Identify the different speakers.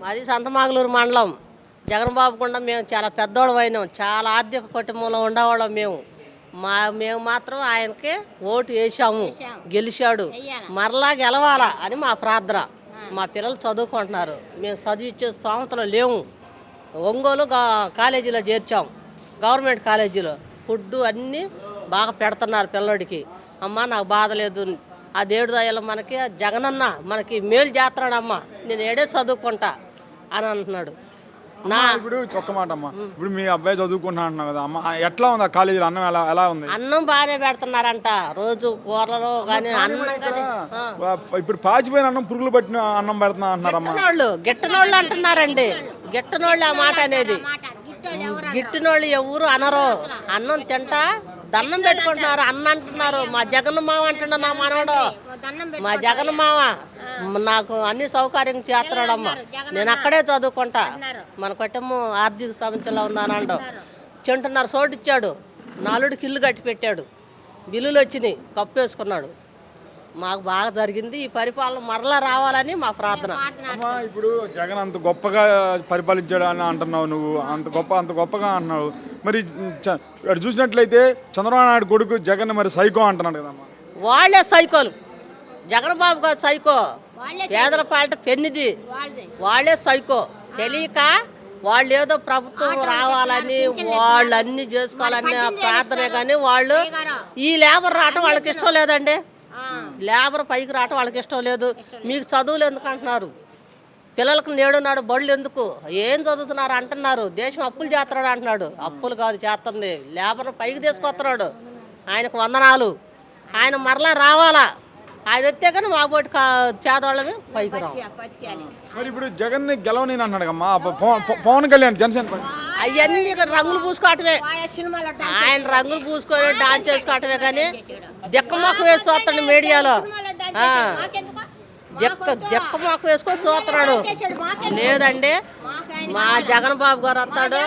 Speaker 1: మాది సంతమాగులూరు మండలం. జగన్ బాబు గుండా మేము చాలా పెద్దోళ్ళం అయినాం, చాలా ఆర్థిక కుటుంబంలో ఉండేవాళ్ళం మేము. మేము మాత్రం ఆయనకి ఓటు వేసాము, గెలిచాడు, మరలా గెలవాలా అని మా ప్రార్థన. మా పిల్లలు చదువుకుంటున్నారు, మేము చదివిచ్చే స్తోమతలో లేవు. ఒంగోలు కాలేజీలో చేర్చాం, గవర్నమెంట్ కాలేజీలో ఫుడ్ అన్నీ బాగా పెడుతున్నారు పిల్లోడికి. అమ్మ నాకు బాధ లేదు, ఆ దేవుడి దయలో మనకి జగనన్న మనకి మేలు చేస్తున్నాడమ్మ, నేను ఏడే చదువుకుంటా అని అంటున్నాడు.
Speaker 2: ఇప్పుడు ఒక్క మాట అమ్మా, ఇప్పుడు మీ అబ్బాయి చదువుకుంటా అంటున్నావు కదా అమ్మ, ఎట్లా ఉంది ఆ కాలేజీలో అన్నం ఎలా ఉంది?
Speaker 1: అన్నం బాగానే పెడుతున్నారంట, రోజు కూరలో కానీ అన్నం కానీ.
Speaker 2: ఇప్పుడు పాచిపోయిన అన్నం, పురుగులు పట్టిన అన్నం పెడుతున్నా అంటున్నారమ్మా.
Speaker 1: గిట్టనోళ్ళు అంటున్నారండి, గిట్టనోళ్ళు ఆ మాట అనేది. గిట్టినోళ్ళు ఎవరు అనరు, అన్నం తింటా దండం పెట్టుకుంటున్నారు అన్న అంటున్నారు. మా జగన్ మామ అంటున్నా నా మనవడు, మా జగన్ మామ నాకు అన్ని సౌకర్యం చేస్తున్నాడమ్మా, నేను అక్కడే చదువుకుంటా, మన కుటుంబం ఆర్థిక సమస్యలో ఉందని అండు. చెంటున్నర చోటు ఇచ్చాడు, నాలుడికి ఇల్లు కట్టి పెట్టాడు, బిల్లులు వచ్చినాయి, కప్పు వేసుకున్నాడు. మాకు బాగా జరిగింది, ఈ పరిపాలన మరలా రావాలని మా ప్రార్థన.
Speaker 2: అమ్మా ఇప్పుడు జగన్ అంత గొప్పగా పరిపాలించాడు అని అంటున్నావు నువ్వు, అంత గొప్పగా అంటున్నావు. మరి చూసినట్లయితే చంద్రబాబు నాయుడు కొడుకు జగన్ మరి సైకో అంటున్నాడు కదమ్మా.
Speaker 1: వాళ్ళే సైకోలు, జగన్ బాబు గారు సైకో, పేదల పాలిట పెన్నిది, వాళ్ళే సైకో. తెలియక వాళ్ళు ఏదో ప్రభుత్వం రావాలని వాళ్ళు అన్నీ చేసుకోవాలని ప్రార్థనే, కానీ వాళ్ళు ఈ లేబర్ రావటం వాళ్ళకి ఇష్టం లేదండి. లేబర్ పైకి రావటం వాళ్ళకి ఇష్టం లేదు. మీకు చదువులు ఎందుకు అంటున్నారు, పిల్లలకు నేడున్నాడు బళ్ళు ఎందుకు, ఏం చదువుతున్నారు అంటున్నారు. దేశం అప్పులు చేస్తున్నాడు అంటున్నాడు, అప్పులు కాదు చేస్తుంది, లేబర్ పైకి తీసుకొస్తున్నాడు. ఆయనకు వందనాలు, ఆయన మరలా రావాలా, ఆయన వస్తే కానీ మా బోటి పేదవాళ్ళమే పైకి రావు.
Speaker 2: మరి ఇప్పుడు జగన్ గెలవని అన్నాడు కమ్మా పవన్ కళ్యాణ్ జనసేన,
Speaker 1: అవన్నీ రంగులు పూసుకోవటమే, ఆయన రంగులు పూసుకొని డాన్స్ చేసుకోవటమే, కానీ దిక్కమొక్క వేసి చూస్తాడు మీడియాలో, దిక్కమొక్క వేసుకొని చూస్తున్నాడు. లేదండి మా జగన్ బాబు గారు వస్తాడు,